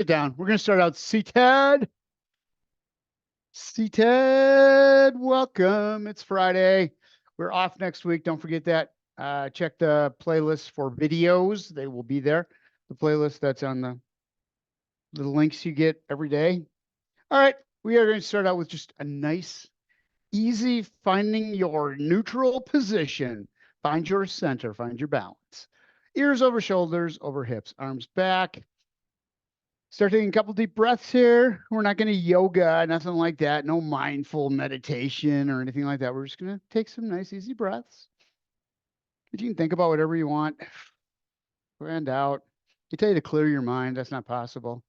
Sit down. We're going to start out seated. Seated. Welcome. It's Friday. We're off next week. Don't forget that. Check the playlist for videos. They will be there. The playlist that's on the links you get every day. All right. We are going to start out with just a nice, easy finding your neutral position. Find your center. Find your balance. Ears over shoulders, over hips, arms back. Start taking a couple deep breaths here. We're not going to yoga, nothing like that. No mindful meditation or anything like that. We're just going to take some nice, easy breaths. But you can think about whatever you want. And out. They tell you to clear your mind. That's not possible.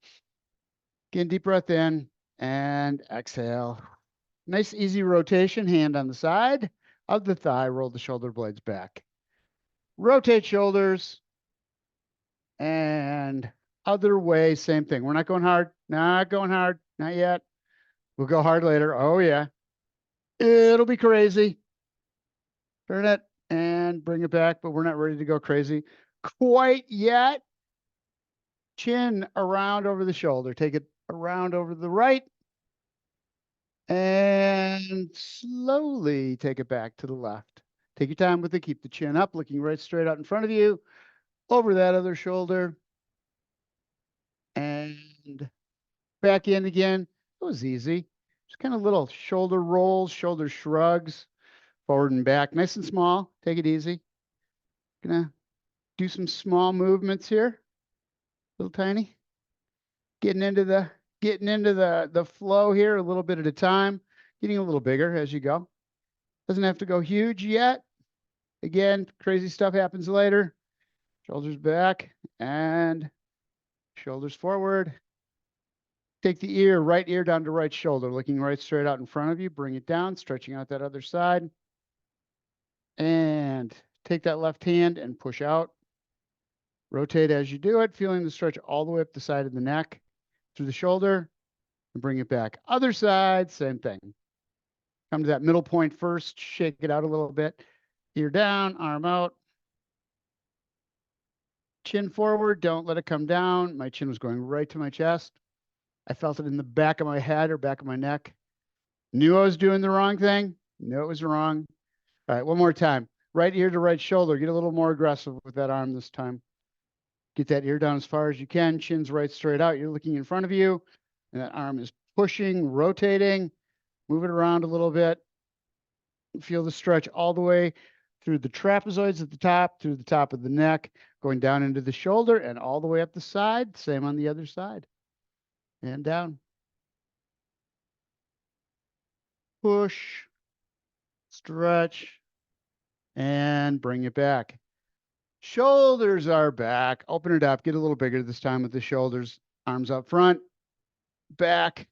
Again, deep breath in and exhale. Nice, easy rotation. Hand on the side of the thigh. Roll the shoulder blades back. Rotate shoulders. And other way, same thing. We're not going hard. Not going hard. Not yet. We'll go hard later. Oh, yeah. It'll be crazy. Turn it and bring it back, but we're not ready to go crazy quite yet. Chin around over the shoulder. Take it around over the right. And slowly take it back to the left. Take your time with it. Keep the chin up, looking right straight out in front of you. Over that other shoulder. And back in again. It was easy. Just kind of little shoulder rolls, shoulder shrugs, forward and back. Nice and small. Take it easy. Gonna do some small movements here. Little tiny. Getting into the flow here a little bit at a time. Getting a little bigger as you go. Doesn't have to go huge yet. Again, crazy stuff happens later. Shoulders back and shoulders forward. Take the right ear down to right shoulder, looking right straight out in front of you. Bring it down, stretching out that other side. And take that left hand and push out. Rotate as you do it, feeling the stretch all the way up the side of the neck, through the shoulder, and bring it back. Other side, same thing. Come to that middle point first, shake it out a little bit. Ear down, arm out. Chin forward, don't let it come down. My chin was going right to my chest. I felt it in the back of my head or back of my neck. Knew I was doing the wrong thing. Knew it was wrong. All right, one more time. Right ear to right shoulder. Get a little more aggressive with that arm this time. Get that ear down as far as you can. Chin's right straight out. You're looking in front of you. And that arm is pushing, rotating. Move it around a little bit. Feel the stretch all the way through the trapezoids at the top, through the top of the neck, going down into the shoulder and all the way up the side. Same on the other side. And down. Push, stretch, and bring it back. Shoulders are back. Open it up. Get a little bigger this time with the shoulders. Arms up front, back,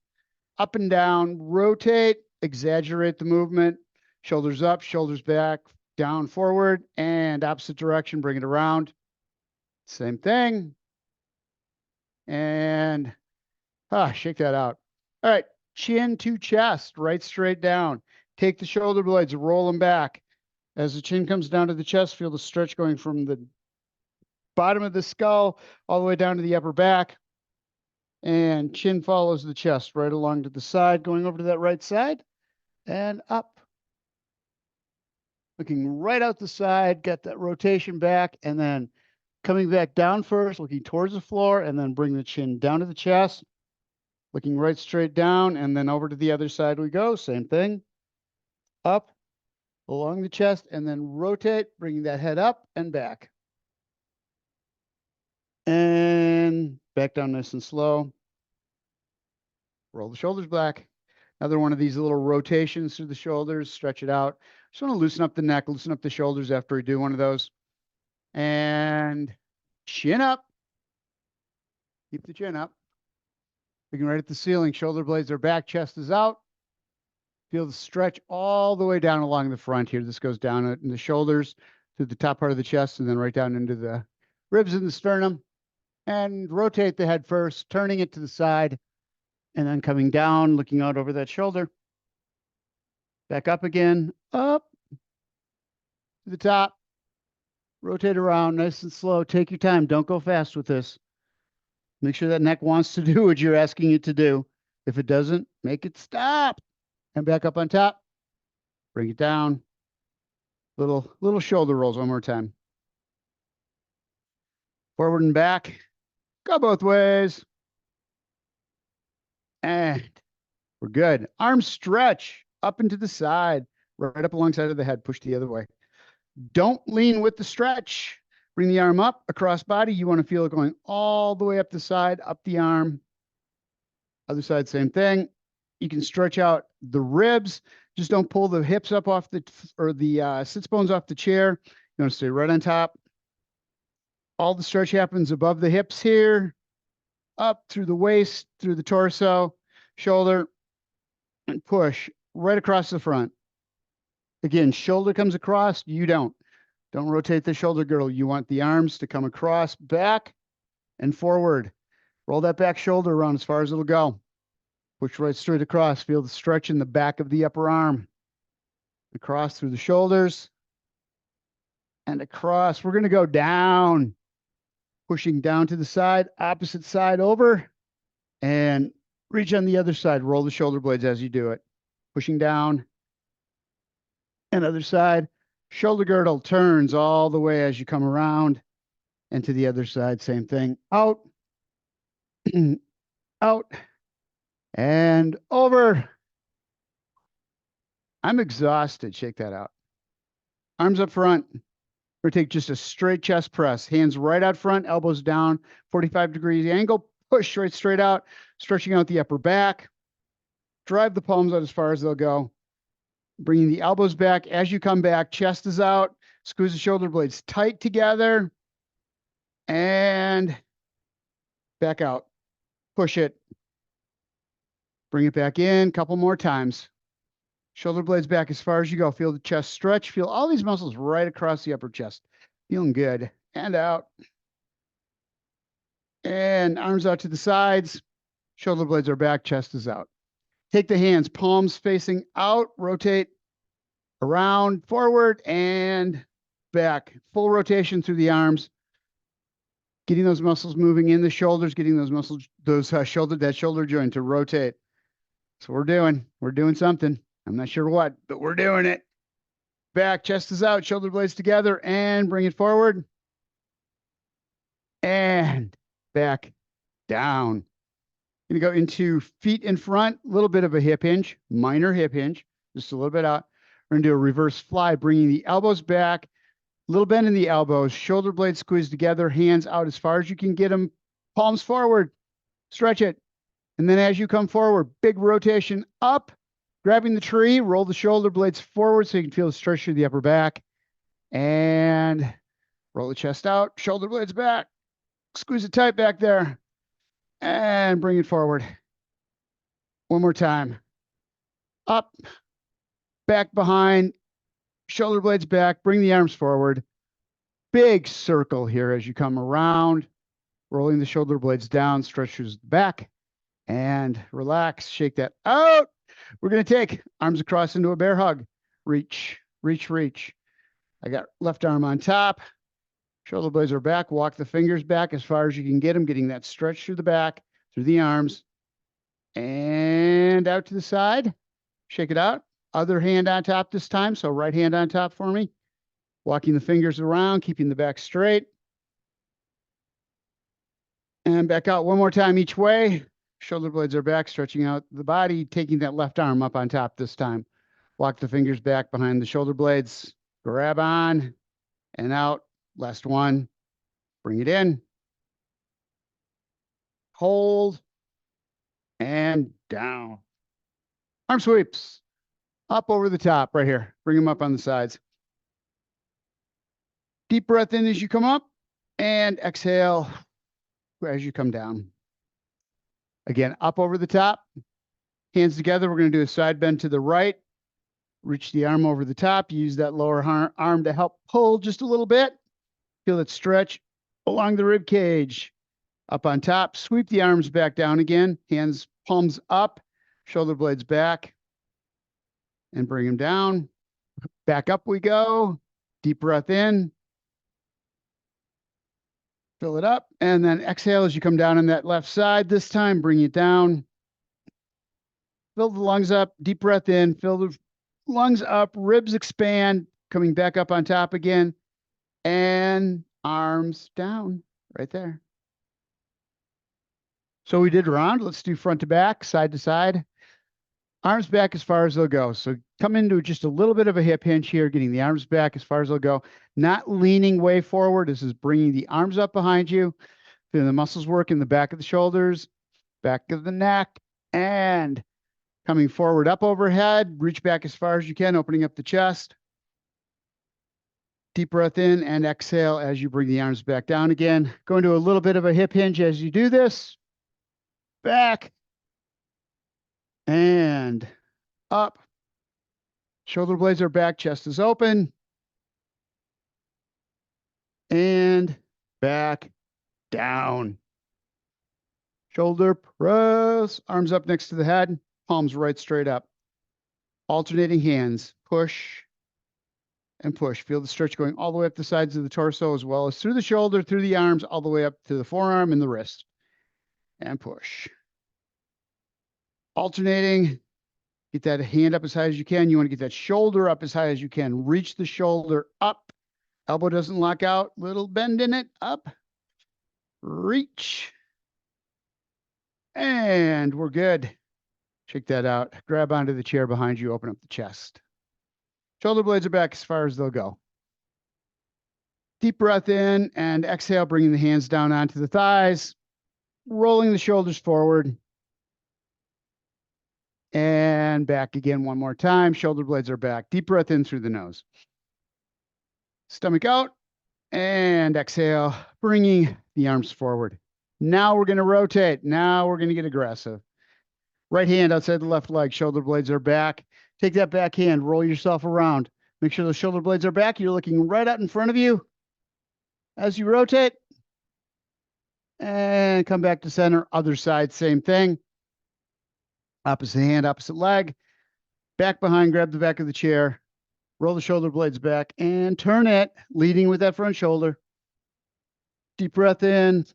up and down. Rotate, exaggerate the movement. Shoulders up, shoulders back, down, forward, and opposite direction. Bring it around. Same thing. And shake that out. All right. Chin to chest, right straight down. Take the shoulder blades, roll them back. As the chin comes down to the chest, feel the stretch going from the bottom of the skull all the way down to the upper back. And chin follows the chest right along to the side, going over to that right side and up. Looking right out the side, got that rotation back, and then coming back down first, looking towards the floor, and then bring the chin down to the chest. Looking right straight down, and then over to the other side we go. Same thing. Up, along the chest, and then rotate, bringing that head up and back. And back down nice and slow. Roll the shoulders back. Another one of these little rotations through the shoulders. Stretch it out. Just want to loosen up the neck, loosen up the shoulders after we do one of those. And chin up. Keep the chin up. Looking right at the ceiling. Shoulder blades are back. Chest is out. Feel the stretch all the way down along the front here. This goes down in the shoulders to the top part of the chest and then right down into the ribs and the sternum. And rotate the head first, turning it to the side, and then coming down, looking out over that shoulder. Back up again, up to the top. Rotate around nice and slow. Take your time. Don't go fast with this. Make sure that neck wants to do what you're asking it to do. If it doesn't, make it stop. And back up on top. Bring it down. Little shoulder rolls one more time. Forward and back. Go both ways. And we're good. Arms stretch up into the side, right up alongside of the head. Push the other way. Don't lean with the stretch. Bring the arm up across body. You want to feel it going all the way up the side, up the arm. Other side, same thing. You can stretch out the ribs. Just don't pull the hips up off the sits bones off the chair. You want to stay right on top. All the stretch happens above the hips here, up through the waist, through the torso, shoulder, and push right across the front. Again, shoulder comes across, you don't. Don't rotate the shoulder girdle. You want the arms to come across, back and forward. Roll that back shoulder around as far as it'll go. Push right straight across. Feel the stretch in the back of the upper arm. Across through the shoulders. And across. We're going to go down. Pushing down to the side, opposite side over. And reach on the other side. Roll the shoulder blades as you do it. Pushing down. And other side. Shoulder girdle turns all the way as you come around. And to the other side, same thing. Out. Out. And over. I'm exhausted. Shake that out. Arms up front. Or take just a straight chest press. Hands right out front, elbows down, 45 degrees angle. Push right straight out, stretching out the upper back. Drive the palms out as far as they'll go. Bringing the elbows back. As you come back, chest is out. Squeeze the shoulder blades tight together. And back out. Push it. Bring it back in. Couple more times. Shoulder blades back as far as you go. Feel the chest stretch. Feel all these muscles right across the upper chest. Feeling good. And out. And arms out to the sides. Shoulder blades are back. Chest is out. Take the hands, palms facing out. Rotate around, forward, and back. Full rotation through the arms. Getting those muscles moving in the shoulders. Getting those muscles, that shoulder joint to rotate. So we're doing something. I'm not sure what, but we're doing it. Back, chest is out, shoulder blades together, and bring it forward. And back, down. Gonna go into feet in front, a little bit of a hip hinge, minor hip hinge, just a little bit out. We're gonna do a reverse fly, bringing the elbows back, little bend in the elbows, shoulder blades squeezed together, hands out as far as you can get them, palms forward, stretch it. And then as you come forward, big rotation up, grabbing the tree, roll the shoulder blades forward so you can feel the stretch through the upper back. And roll the chest out, shoulder blades back. Squeeze it tight back there. And bring it forward. One more time. Up, back behind, shoulder blades back, bring the arms forward. Big circle here as you come around, rolling the shoulder blades down, stretches the back, and relax, shake that out. We're going to take arms across into a bear hug. Reach, reach, reach. I got left arm on top. Shoulder blades are back. Walk the fingers back as far as you can get them, getting that stretch through the back, through the arms. And out to the side. Shake it out. Other hand on top this time. So right hand on top for me. Walking the fingers around, keeping the back straight. And back out one more time each way. Shoulder blades are back, stretching out the body, taking that left arm up on top this time. Walk the fingers back behind the shoulder blades. Grab on and out. Last one. Bring it in. Hold. And down. Arm sweeps. Up over the top right here. Bring them up on the sides. Deep breath in as you come up. And exhale as you come down. Again, up over the top. Hands together. We're going to do a side bend to the right. Reach the arm over the top. Use that lower arm to help pull just a little bit. Feel it stretch along the rib cage. Up on top. Sweep the arms back down again. Hands, palms up. Shoulder blades back. And bring them down. Back up we go. Deep breath in. Fill it up, and then exhale as you come down on that left side. This time, bring it down. Fill the lungs up, deep breath in, fill the lungs up, ribs expand, coming back up on top again, and arms down right there. So we did round. Let's do front to back, side to side. Arms back as far as they'll go. So come into just a little bit of a hip hinge here, getting the arms back as far as they'll go. Not leaning way forward. This is bringing the arms up behind you. Feeling the muscles work in the back of the shoulders, back of the neck, and coming forward up overhead. Reach back as far as you can, opening up the chest. Deep breath in and exhale as you bring the arms back down again. Go into a little bit of a hip hinge as you do this. Back and up. Shoulder blades are back, chest is open. And back, down. Shoulder press, arms up next to the head, palms right straight up. Alternating hands, push and push. Feel the stretch going all the way up the sides of the torso as well as through the shoulder, through the arms, all the way up to the forearm and the wrist. And push. Alternating. Get that hand up as high as you can. You want to get that shoulder up as high as you can. Reach the shoulder up. Elbow doesn't lock out. Little bend in it. Up. Reach. And we're good. Check that out. Grab onto the chair behind you. Open up the chest. Shoulder blades are back as far as they'll go. Deep breath in and exhale, bringing the hands down onto the thighs. Rolling the shoulders forward. And back again one more time. Shoulder blades are back. Deep breath in through the nose. Stomach out. And exhale, bringing the arms forward. Now we're going to rotate. Now we're going to get aggressive. Right hand outside the left leg. Shoulder blades are back. Take that back hand. Roll yourself around. Make sure those shoulder blades are back. You're looking right out in front of you as you rotate. And come back to center. Other side, same thing. Opposite hand, opposite leg. Back behind, grab the back of the chair. Roll the shoulder blades back and turn it, leading with that front shoulder. Deep breath in.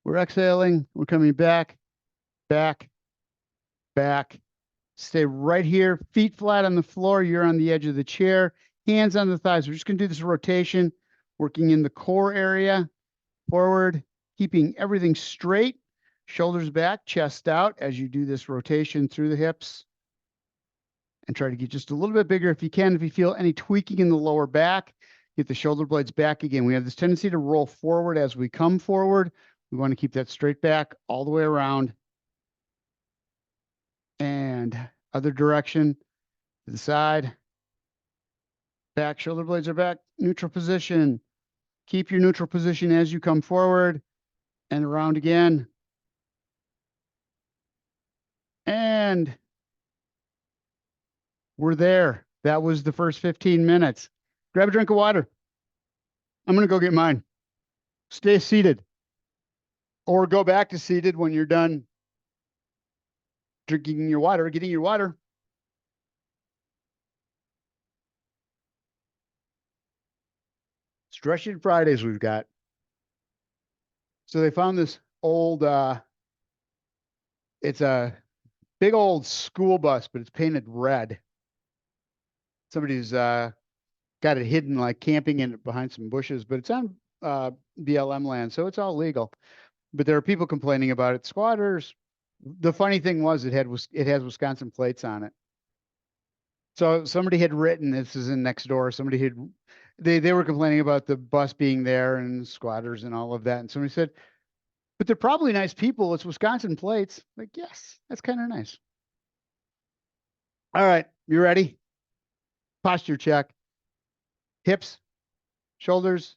We're exhaling. We're coming back, back, back. Stay right here. Feet flat on the floor. You're on the edge of the chair. Hands on the thighs. We're just going to do this rotation, working in the core area. Forward, keeping everything straight. Shoulders back, chest out as you do this rotation through the hips. And try to get just a little bit bigger if you can. If you feel any tweaking in the lower back, get the shoulder blades back again. We have this tendency to roll forward as we come forward. We want to keep that straight back all the way around. And other direction to the side. Back, shoulder blades are back. Neutral position. Keep your neutral position as you come forward. And around again. And we're there. That was the first 15 minutes. Grab a drink of water. I'm going to go get mine. Stay seated. Or go back to seated when you're done drinking your water, getting your water. Stretching Fridays we've got. So they found this old, it's a big old school bus, but it's painted red. Somebody's got it hidden, like camping in it behind some bushes, but it's on BLM land, so it's all legal. But there are people complaining about it. Squatters. The funny thing was it has Wisconsin plates on it. So somebody had written, this is in next door, they were complaining about the bus being there and squatters and all of that. And somebody said, but they're probably nice people. It's Wisconsin plates. Like, yes, that's kind of nice. All right, you ready? Posture check. Hips, shoulders,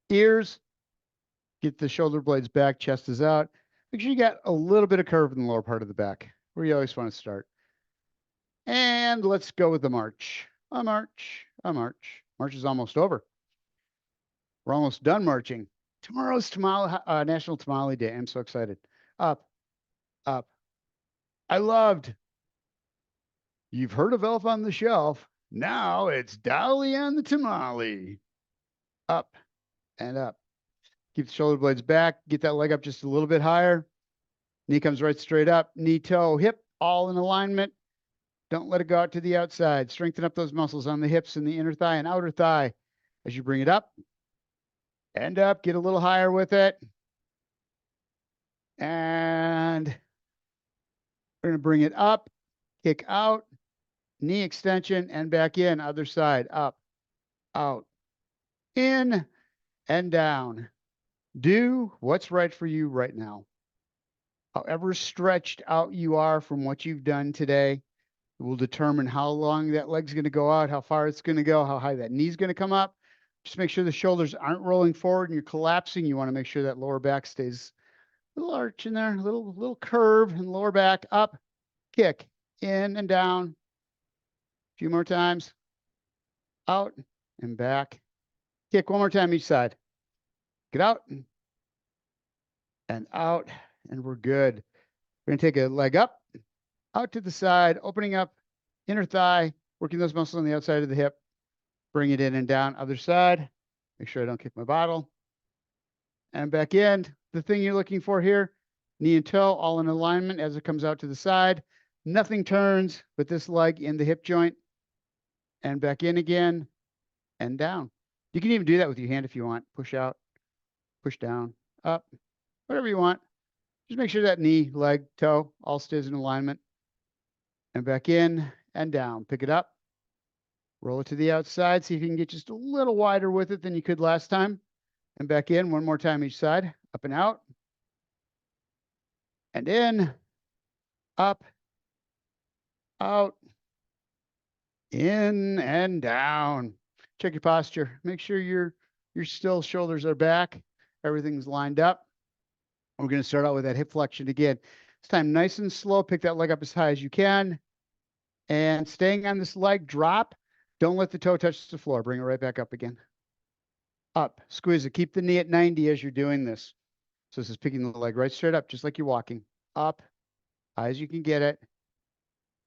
ears. Get the shoulder blades back, chest is out. Make sure you got a little bit of curve in the lower part of the back, where you always want to start. And let's go with the march. A march, a march. March is almost over. We're almost done marching. Tomorrow's National Tamale Day. I'm so excited. Up, up. I loved. You've heard of Elf on the Shelf. Now it's Dolly on the Tamale. Up and up. Keep the shoulder blades back. Get that leg up just a little bit higher. Knee comes right straight up. Knee, toe, hip, all in alignment. Don't let it go out to the outside. Strengthen up those muscles on the hips and the inner thigh and outer thigh as you bring it up. End up, get a little higher with it. And we're going to bring it up, kick out, knee extension, and back in. Other side, up, out, in, and down. Do what's right for you right now. However stretched out you are from what you've done today, it will determine how long that leg's going to go out, how far it's going to go, how high that knee's going to come up. Just make sure the shoulders aren't rolling forward and you're collapsing. You want to make sure that lower back stays a little arch in there, a little curve and lower back up, kick in and down. A few more times. Out and back. Kick one more time each side. Get out and out, and we're good. We're going to take a leg up, out to the side, opening up inner thigh, working those muscles on the outside of the hip. Bring it in and down, other side. Make sure I don't kick my bottle. And back in. The thing you're looking for here, knee and toe all in alignment as it comes out to the side. Nothing turns but this leg in the hip joint. And back in again and down. You can even do that with your hand if you want. Push out, push down, up, whatever you want. Just make sure that knee, leg, toe all stays in alignment. And back in and down. Pick it up. Roll it to the outside. See if you can get just a little wider with it than you could last time. And back in one more time each side. Up and out. And in. Up. Out. In and down. Check your posture. Make sure your still shoulders are back. Everything's lined up. We're going to start out with that hip flexion again. This time nice and slow. Pick that leg up as high as you can. And staying on this leg, drop. Don't let the toe touch the floor. Bring it right back up again. Up. Squeeze it. Keep the knee at 90 as you're doing this. So this is picking the leg right straight up, just like you're walking. Up. High as you can get it.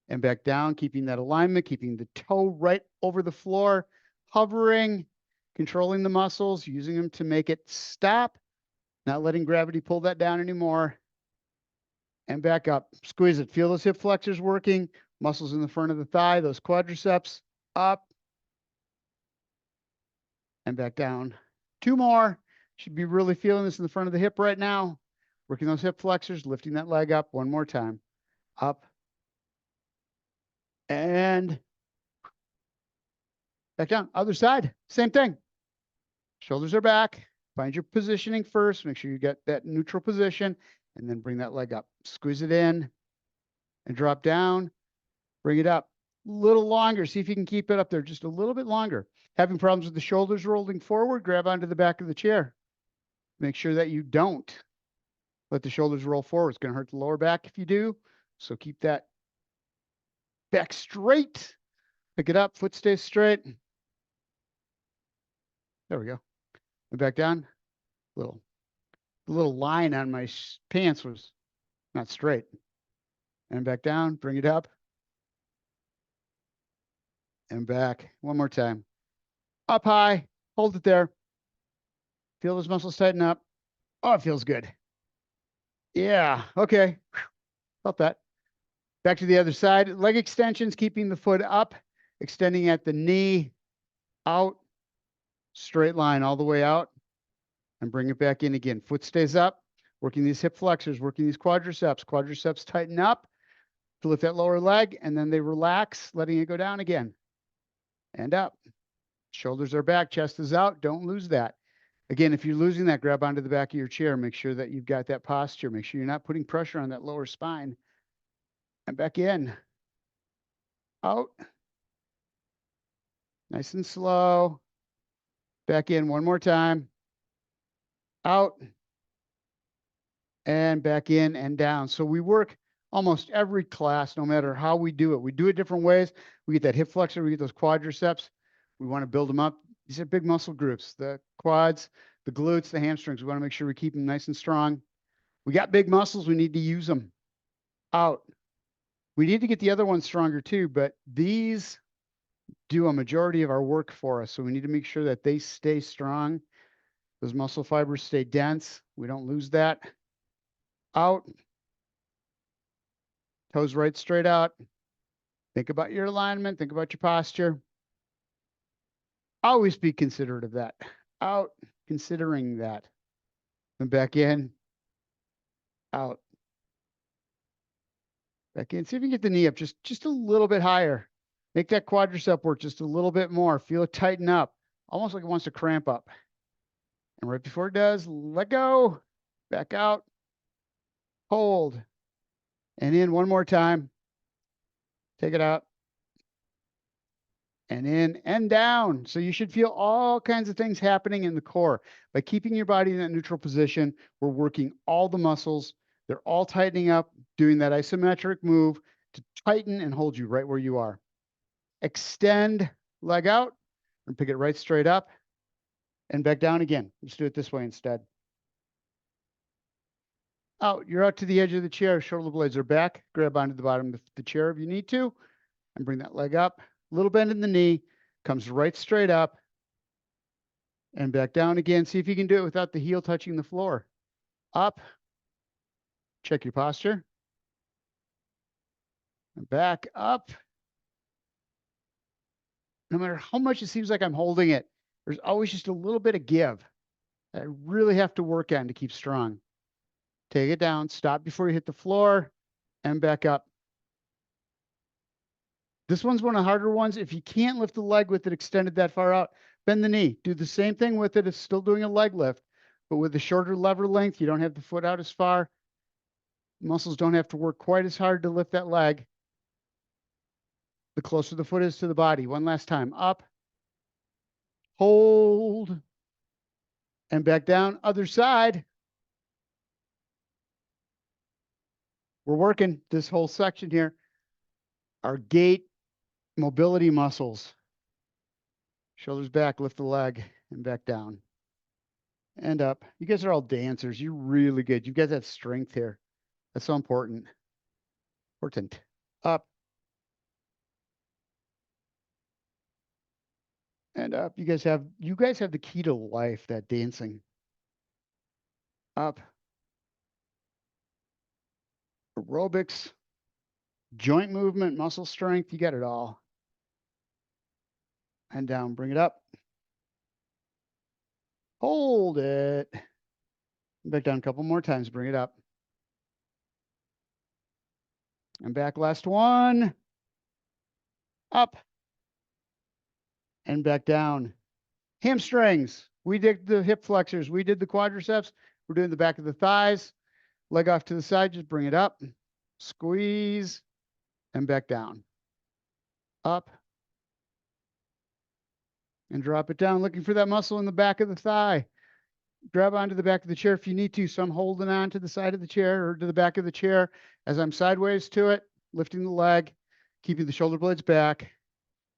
And back down, keeping that alignment, keeping the toe right over the floor, hovering, controlling the muscles, using them to make it stop, not letting gravity pull that down anymore. And back up. Squeeze it. Feel those hip flexors working, muscles in the front of the thigh, those quadriceps. Up. And back down. Two more. Should be really feeling this in the front of the hip right now. Working those hip flexors, lifting that leg up one more time. Up. And back down. Other side. Same thing. Shoulders are back. Find your positioning first. Make sure you get that neutral position. And then bring that leg up. Squeeze it in. And drop down. Bring it up. A little longer. See if you can keep it up there just a little bit longer. Having problems with the shoulders rolling forward, grab onto the back of the chair. Make sure that you don't let the shoulders roll forward. It's going to hurt the lower back if you do. So keep that back straight. Pick it up. Foot stays straight. There we go. And back down. The little line on my pants was not straight. And back down. Bring it up. And back. One more time. Up high. Hold it there. Feel those muscles tighten up. Oh, it feels good. Yeah. Okay. Felt that. Back to the other side. Leg extensions, keeping the foot up, extending at the knee, out, straight line all the way out, and bring it back in again. Foot stays up, working these hip flexors, working these quadriceps. Quadriceps tighten up to lift that lower leg, and then they relax, letting it go down again. And up. Shoulders are back, chest is out. Don't lose that. Again, if you're losing that, grab onto the back of your chair. Make sure that you've got that posture. Make sure you're not putting pressure on that lower spine. And back in. Out. Nice and slow. Back in one more time. Out. And back in and down. So we work almost every class, no matter how we do it. We do it different ways. We get that hip flexor, we get those quadriceps. We want to build them up. These are big muscle groups, the quads, the glutes, the hamstrings. We want to make sure we keep them nice and strong. We got big muscles. We need to use them. Out. We need to get the other ones stronger too, but these do a majority of our work for us. So we need to make sure that they stay strong. Those muscle fibers stay dense. We don't lose that. Out. Toes right straight out. Think about your alignment. Think about your posture. Always be considerate of that. Out. Considering that. And back in. Out. Back in. See if you can get the knee up just a little bit higher. Make that quadricep work just a little bit more. Feel it tighten up. Almost like it wants to cramp up. And right before it does, let go. Back out. Hold. And in one more time. Take it out. And in and down. So you should feel all kinds of things happening in the core. By keeping your body in that neutral position, we're working all the muscles. They're all tightening up, doing that isometric move to tighten and hold you right where you are. Extend, leg out, and pick it right straight up and back down again. Let's do it this way instead. Out, you're out to the edge of the chair. Shoulder blades are back. Grab onto the bottom of the chair if you need to and bring that leg up. Little bend in the knee, comes right straight up and back down again. See if you can do it without the heel touching the floor. Up, check your posture. And back up. No matter how much it seems like I'm holding it, there's always just a little bit of give that I really have to work on to keep strong. Take it down, stop before you hit the floor and back up. This one's one of the harder ones. If you can't lift the leg with it extended that far out, bend the knee. Do the same thing with it. It's still doing a leg lift, but with the shorter lever length, you don't have the foot out as far. Muscles don't have to work quite as hard to lift that leg. The closer the foot is to the body. One last time. Up, hold, and back down. Other side. We're working this whole section here. Our gait mobility muscles. Shoulders back, lift the leg, and back down. And up. You guys are all dancers. You're really good. You guys have strength here. That's so important. Important. Up. And up. You guys have the key to life, that dancing. Up. Aerobics, joint movement, muscle strength, you got it all. And down, bring it up. Hold it. Back down a couple more times, bring it up. And back, last one. Up. And back down. Hamstrings. We did the hip flexors. We did the quadriceps. We're doing the back of the thighs. Leg off to the side, just bring it up. Squeeze. And back down. Up. And drop it down, looking for that muscle in the back of the thigh. Grab onto the back of the chair if you need to. So I'm holding on to the side of the chair or to the back of the chair as I'm sideways to it, lifting the leg, keeping the shoulder blades back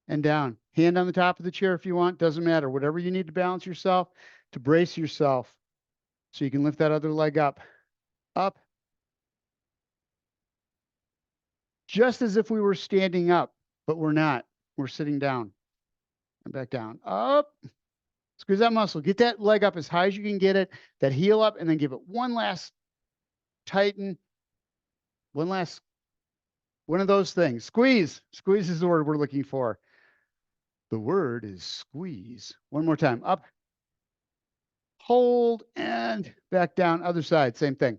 and down. Hand on the top of the chair if you want, doesn't matter. Whatever you need to balance yourself, to brace yourself so you can lift that other leg up. Up. Just as if we were standing up, but we're not. We're sitting down. And back down. Up. Squeeze that muscle. Get that leg up as high as you can get it. That heel up, and then give it one last tighten. One of those things. Squeeze. Squeeze is the word we're looking for. The word is squeeze. One more time. Up. Hold and back down. Other side. Same thing.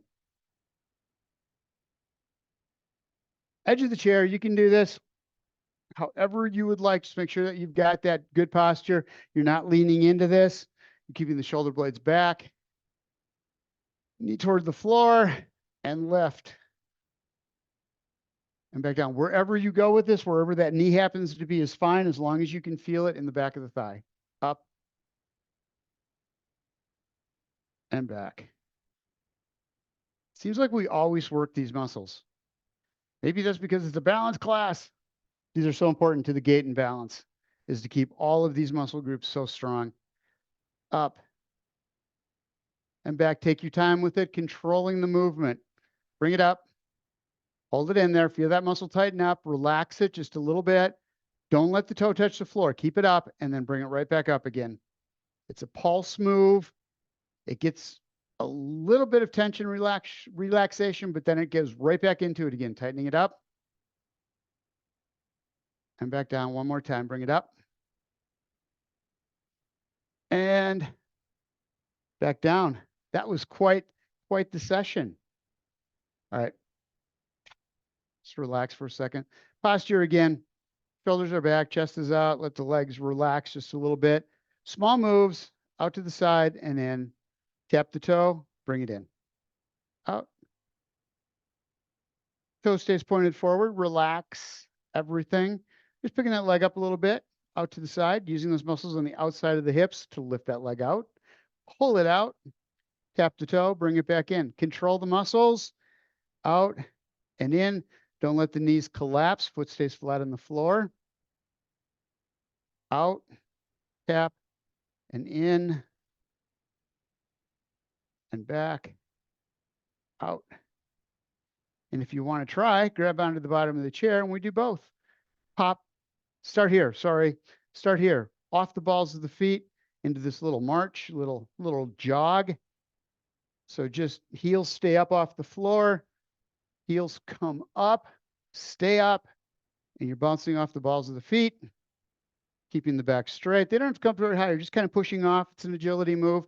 Edge of the chair. You can do this however you would like. Just make sure that you've got that good posture. You're not leaning into this. You're keeping the shoulder blades back. Knee toward the floor and lift. And back down. Wherever you go with this, wherever that knee happens to be is fine as long as you can feel it in the back of the thigh. Up. And back. Seems like we always work these muscles. Maybe that's because it's a balance class. These are so important to the gait and balance, is to keep all of these muscle groups so strong. Up and back. Take your time with it, controlling the movement. Bring it up. Hold it in there. Feel that muscle tighten up. Relax it just a little bit. Don't let the toe touch the floor. Keep it up and then bring it right back up again. It's a pulse move. It gets a little bit of tension relaxation, but then it goes right back into it again, tightening it up. And back down one more time, bring it up. And back down. That was quite the session. All right. Just relax for a second. Posture again. Shoulders are back, chest is out. Let the legs relax just a little bit. Small moves out to the side and in. Tap the toe, bring it in. Out. Toe stays pointed forward. Relax everything. Just picking that leg up a little bit out to the side, using those muscles on the outside of the hips to lift that leg out. Pull it out. Tap the toe, bring it back in. Control the muscles. Out and in. Don't let the knees collapse. Foot stays flat on the floor. Out, tap, and in, and back, out. And if you want to try, grab onto the bottom of the chair, and we do both. Pop, start here, start here. Off the balls of the feet into this little march, little jog. So just heels stay up off the floor. Heels come up, stay up, and you're bouncing off the balls of the feet, keeping the back straight. They don't have to come very high. You're just kind of pushing off. It's an agility move.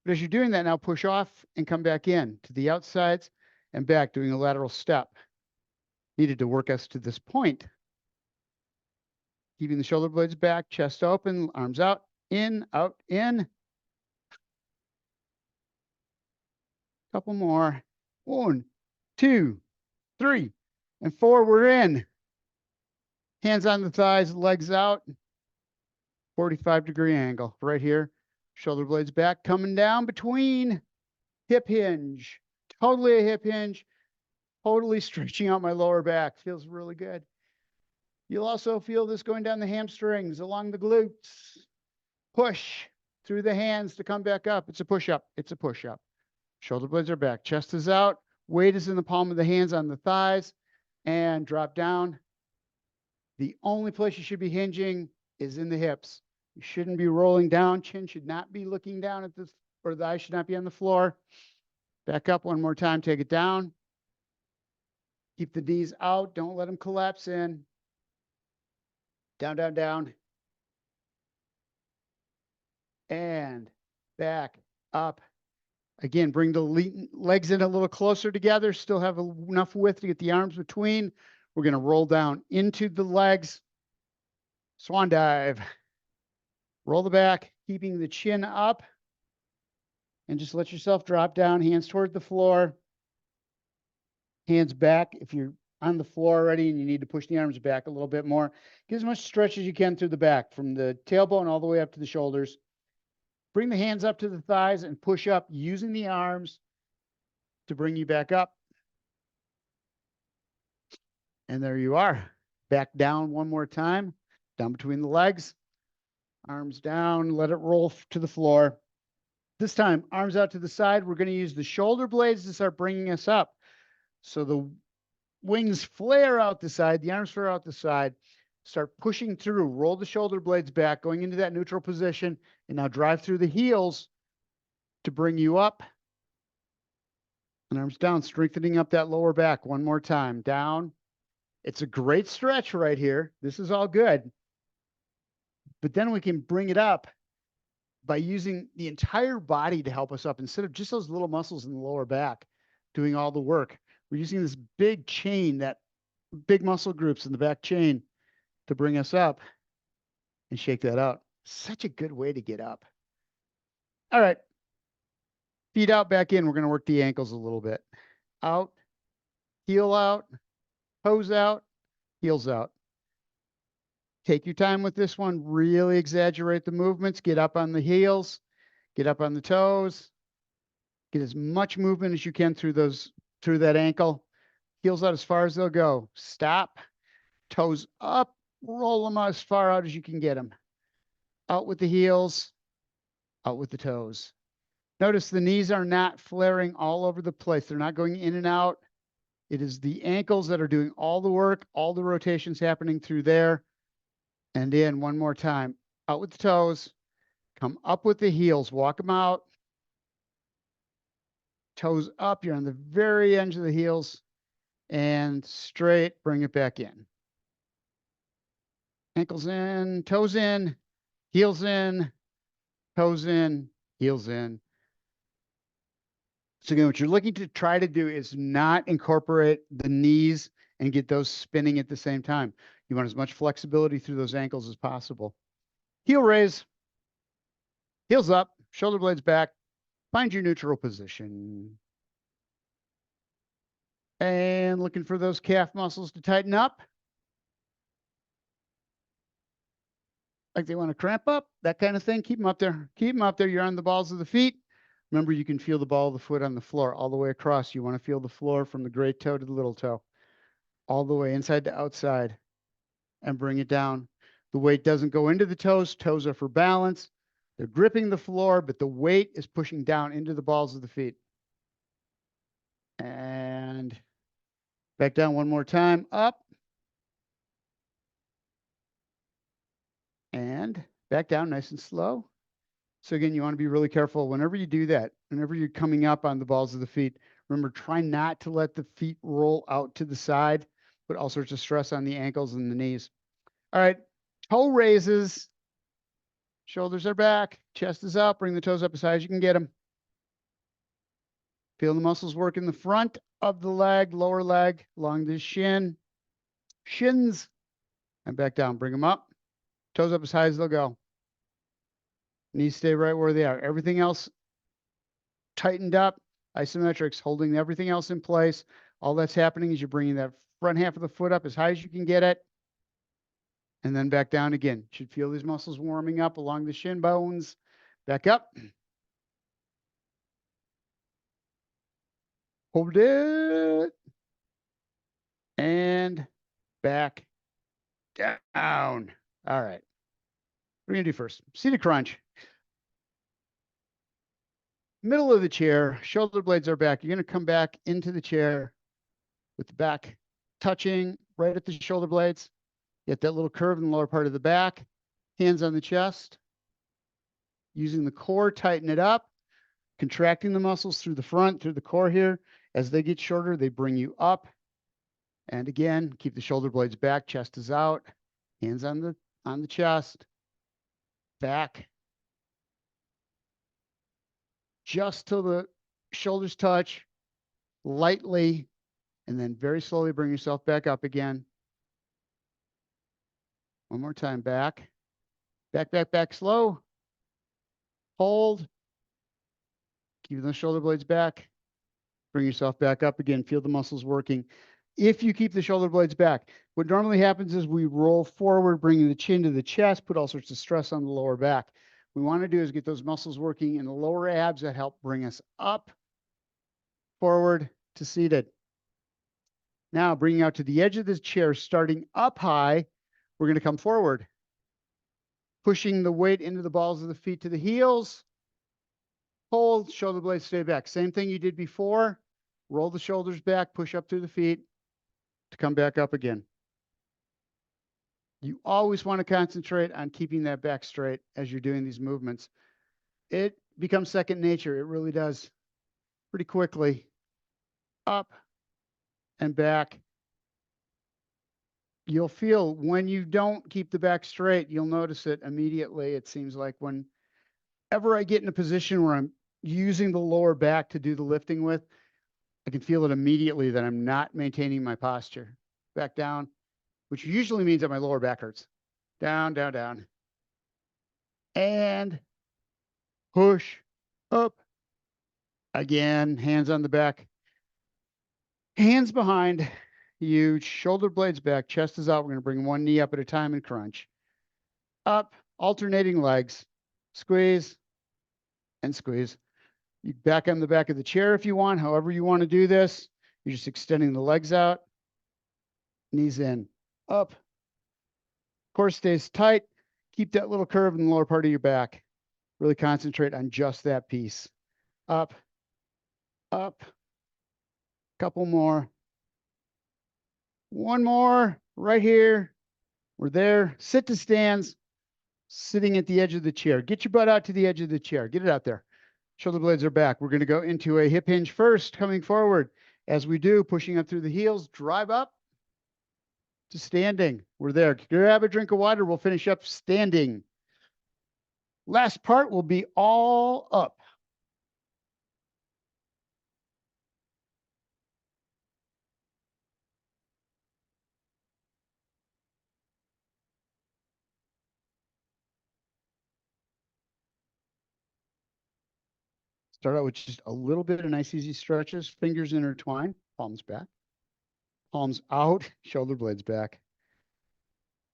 But as you're doing that now, push off and come back in to the outsides and back, doing a lateral step. Needed to work us to this point. Keeping the shoulder blades back, chest open, arms out, in, out, in. Couple more. 1, 2, 3, and 4. We're in. Hands on the thighs, legs out. 45-degree angle right here. Shoulder blades back, coming down between. Hip hinge. Totally a hip hinge. Totally stretching out my lower back. Feels really good. You'll also feel this going down the hamstrings, along the glutes. Push through the hands to come back up. It's a push-up. It's a push-up. Shoulder blades are back. Chest is out. Weight is in the palm of the hands on the thighs. And drop down. The only place you should be hinging is in the hips. You shouldn't be rolling down. Chin should not be looking down at this, or the eyes should not be on the floor. Back up one more time. Take it down. Keep the knees out. Don't let them collapse in. Down, down, down. And back up. Again, bring the legs in a little closer together. Still have enough width to get the arms between. We're going to roll down into the legs. Swan dive. Roll the back, keeping the chin up. And just let yourself drop down, hands toward the floor. Hands back. If you're on the floor already and you need to push the arms back a little bit more, get as much stretch as you can through the back, from the tailbone all the way up to the shoulders. Bring the hands up to the thighs and push up using the arms to bring you back up. And there you are. Back down one more time, down between the legs. Arms down, let it roll to the floor. This time, arms out to the side. We're going to use the shoulder blades to start bringing us up. So the wings flare out the side, the arms flare out the side. Start pushing through. Roll the shoulder blades back, going into that neutral position. And now drive through the heels to bring you up. And arms down, strengthening up that lower back one more time. Down. It's a great stretch right here. This is all good. But then we can bring it up by using the entire body to help us up, instead of just those little muscles in the lower back doing all the work. We're using this big chain, that big muscle groups in the back chain, to bring us up and shake that out. Such a good way to get up. All right. Feet out, back in. We're going to work the ankles a little bit. Out, heel out, toes out, heels out. Take your time with this one. Really exaggerate the movements. Get up on the heels. Get up on the toes. Get as much movement as you can through that ankle. Heels out as far as they'll go. Stop. Toes up. Roll them as far out as you can get them. Out with the heels. Out with the toes. Notice the knees are not flaring all over the place. They're not going in and out. It is the ankles that are doing all the work, all the rotations happening through there. And in one more time. Out with the toes. Come up with the heels. Walk them out. Toes up. You're on the very edge of the heels. And straight, bring it back in. Ankles in, toes in, heels in, toes in, heels in. So again, what you're looking to try to do is not incorporate the knees and get those spinning at the same time. You want as much flexibility through those ankles as possible. Heel raise, heels up, shoulder blades back, find your neutral position. And looking for those calf muscles to tighten up. Like they want to cramp up, that kind of thing. Keep them up there. Keep them up there. You're on the balls of the feet. Remember, you can feel the ball of the foot on the floor all the way across. You want to feel the floor from the great toe to the little toe, all the way inside to outside, and bring it down. The weight doesn't go into the toes. Toes are for balance. They're gripping the floor, but the weight is pushing down into the balls of the feet. And back down one more time. Up. And back down nice and slow. So again, you want to be really careful whenever you do that, whenever you're coming up on the balls of the feet. Remember, try not to let the feet roll out to the side, put all sorts of stress on the ankles and the knees. All right, toe raises, shoulders are back, chest is up, bring the toes up as high as you can get them. Feel the muscles work in the front of the leg, lower leg, along the shin, shins, and back down. Bring them up, toes up as high as they'll go. Knees stay right where they are. Everything else tightened up, isometrics, holding everything else in place. All that's happening is you're bringing that front half of the foot up as high as you can get it. And then back down again. Should feel these muscles warming up along the shin bones. Back up. Hold it. And back down. All right. What are we going to do first? Seated crunch. Middle of the chair, shoulder blades are back. You're going to come back into the chair with the back touching right at the shoulder blades. Get that little curve in the lower part of the back. Hands on the chest. Using the core, tighten it up. Contracting the muscles through the front, through the core here. As they get shorter, they bring you up. And again, keep the shoulder blades back. Chest is out. Hands on the chest. Back. Just till the shoulders touch, lightly, and then very slowly bring yourself back up again. One more time, back. Back, back, back, slow. Hold. Keep those shoulder blades back. Bring yourself back up again. Feel the muscles working. If you keep the shoulder blades back, what normally happens is we roll forward, bringing the chin to the chest, put all sorts of stress on the lower back. What we want to do is get those muscles working in the lower abs that help bring us up, forward to seated. Now, bringing out to the edge of the chair, starting up high, we're going to come forward, pushing the weight into the balls of the feet to the heels. Hold, shoulder blades stay back. Same thing you did before. Roll the shoulders back, push up through the feet to come back up again. You always want to concentrate on keeping that back straight as you're doing these movements. It becomes second nature. It really does. Pretty quickly. Up and back. You'll feel when you don't keep the back straight, you'll notice it immediately. It seems like whenever I get in a position where I'm using the lower back to do the lifting with, I can feel it immediately that I'm not maintaining my posture. Back down, which usually means that my lower back hurts. Down, down, down. And push up. Again, hands on the back. Hands behind you, shoulder blades back, chest is out. We're going to bring one knee up at a time and crunch. Up, alternating legs. Squeeze and squeeze. You back on the back of the chair if you want, however you want to do this. You're just extending the legs out. Knees in, up. Core stays tight. Keep that little curve in the lower part of your back. Really concentrate on just that piece. Up, up. Couple more. One more right here. We're there. Sit to stands, sitting at the edge of the chair. Get your butt out to the edge of the chair. Get it out there. Shoulder blades are back. We're going to go into a hip hinge first, coming forward. As we do, pushing up through the heels, drive up to standing. We're there. Grab a drink of water. We'll finish up standing. Last part will be all up. Start out with just a little bit of nice, easy stretches. Fingers intertwined, palms back, palms out, shoulder blades back.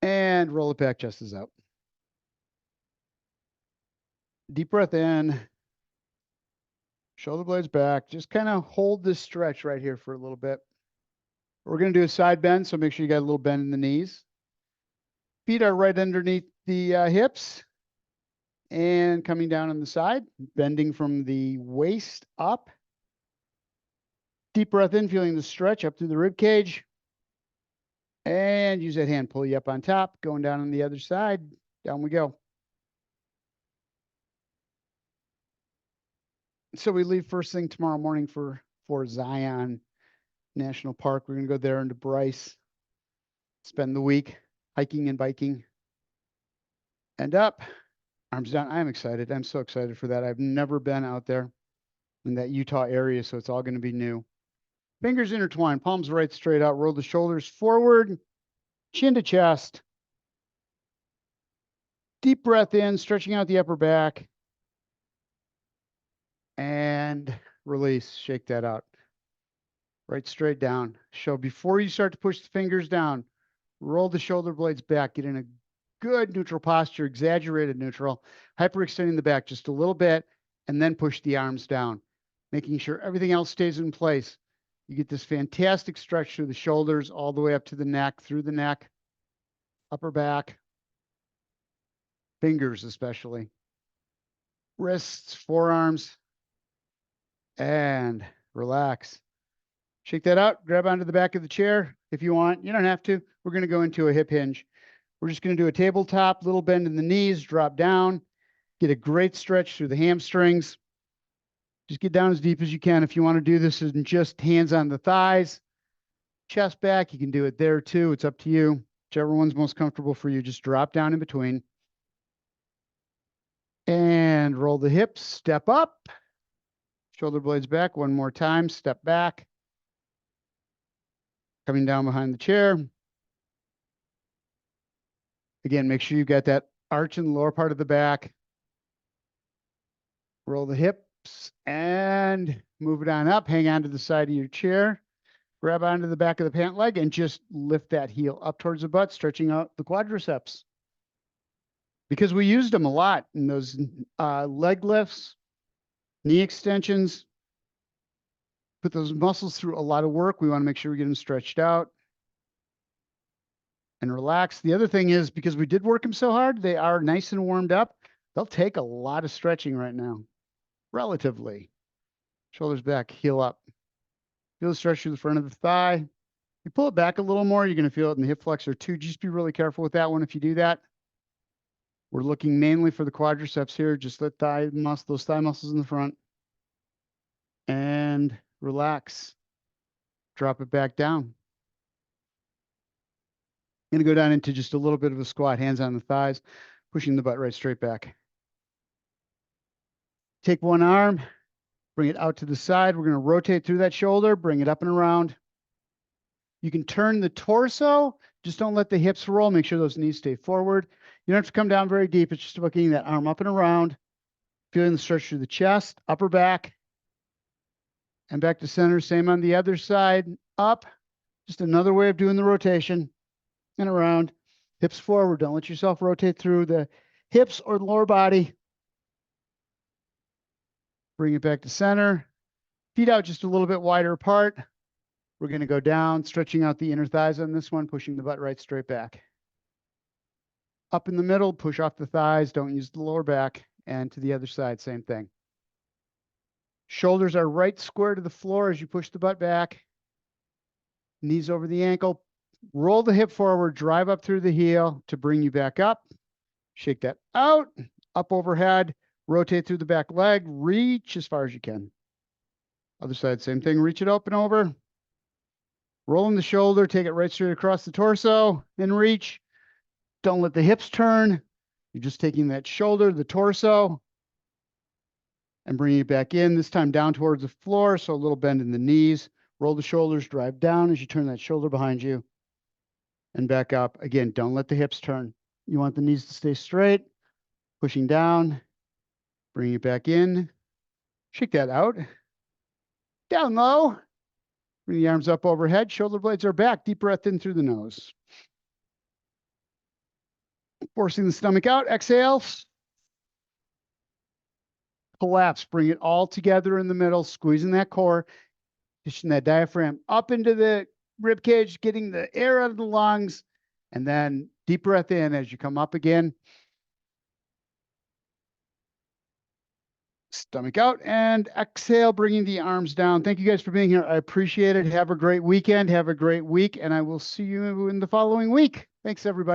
And roll it back, chest is out. Deep breath in. Shoulder blades back. Just kind of hold this stretch right here for a little bit. We're going to do a side bend, so make sure you got a little bend in the knees. Feet are right underneath the hips and coming down on the side, bending from the waist up. Deep breath in, feeling the stretch up through the rib cage. And use that hand, pull you up on top, going down on the other side. Down we go. So we leave first thing tomorrow morning for Zion National Park. We're going to go there into Bryce, spend the week hiking and biking. And up, arms down. I'm excited. I'm so excited for that. I've never been out there in that Utah area, so it's all going to be new. Fingers intertwined, palms right straight out. Roll the shoulders forward, chin to chest. Deep breath in, stretching out the upper back. And release. Shake that out. Right straight down. So before you start to push the fingers down, roll the shoulder blades back. Get in a good neutral posture, exaggerated neutral. Hyperextending the back just a little bit, and then push the arms down, making sure everything else stays in place. You get this fantastic stretch through the shoulders, all the way up to the neck, through the neck, upper back, fingers especially, wrists, forearms, and relax. Shake that out, grab onto the back of the chair if you want. You don't have to. We're going to go into a hip hinge. We're just going to do a tabletop, little bend in the knees, drop down, get a great stretch through the hamstrings. Just get down as deep as you can. If you want to do this and just hands on the thighs, chest back, you can do it there too. It's up to you. Whichever one's most comfortable for you, just drop down in between. And roll the hips, step up. Shoulder blades back one more time, step back. Coming down behind the chair. Again, make sure you've got that arch in the lower part of the back. Roll the hips and move it on up. Hang on to the side of your chair. Grab onto the back of the pant leg and just lift that heel up towards the butt, stretching out the quadriceps. Because we used them a lot in those leg lifts, knee extensions. Put those muscles through a lot of work. We want to make sure we get them stretched out and relax. The other thing is, because we did work them so hard, they are nice and warmed up. They'll take a lot of stretching right now, relatively. Shoulders back, heel up. Feel the stretch through the front of the thigh. You pull it back a little more, you're going to feel it in the hip flexor too. Just be really careful with that one if you do that. We're looking mainly for the quadriceps here. Just let those thigh muscles in the front. And relax. Drop it back down. Going to go down into just a little bit of a squat, hands on the thighs, pushing the butt right straight back. Take one arm, bring it out to the side. We're going to rotate through that shoulder, bring it up and around. You can turn the torso, just don't let the hips roll. Make sure those knees stay forward. You don't have to come down very deep. It's just about getting that arm up and around, feeling the stretch through the chest, upper back, and back to center. Same on the other side, up. Just another way of doing the rotation. And around, hips forward. Don't let yourself rotate through the hips or the lower body. Bring it back to center. Feet out just a little bit wider apart. We're going to go down, stretching out the inner thighs on this one, pushing the butt right straight back. Up in the middle, push off the thighs. Don't use the lower back. And to the other side, same thing. Shoulders are right square to the floor as you push the butt back. Knees over the ankle. Roll the hip forward, drive up through the heel to bring you back up. Shake that out, up overhead. Rotate through the back leg, reach as far as you can. Other side, same thing, reach it up and over. Rolling the shoulder, take it right straight across the torso and reach. Don't let the hips turn. You're just taking that shoulder, the torso, and bringing it back in, this time down towards the floor, so a little bend in the knees. Roll the shoulders, drive down as you turn that shoulder behind you, and back up. Again, don't let the hips turn. You want the knees to stay straight, pushing down, bringing it back in. Shake that out. Down low. Bring the arms up overhead. Shoulder blades are back. Deep breath in through the nose. Forcing the stomach out. Exhale. Collapse. Bring it all together in the middle. Squeezing that core. Pushing that diaphragm up into the rib cage. Getting the air out of the lungs. And then deep breath in as you come up again. Stomach out and exhale, bringing the arms down. Thank you guys for being here. I appreciate it. Have a great weekend. Have a great week. And I will see you in the following week. Thanks, everybody.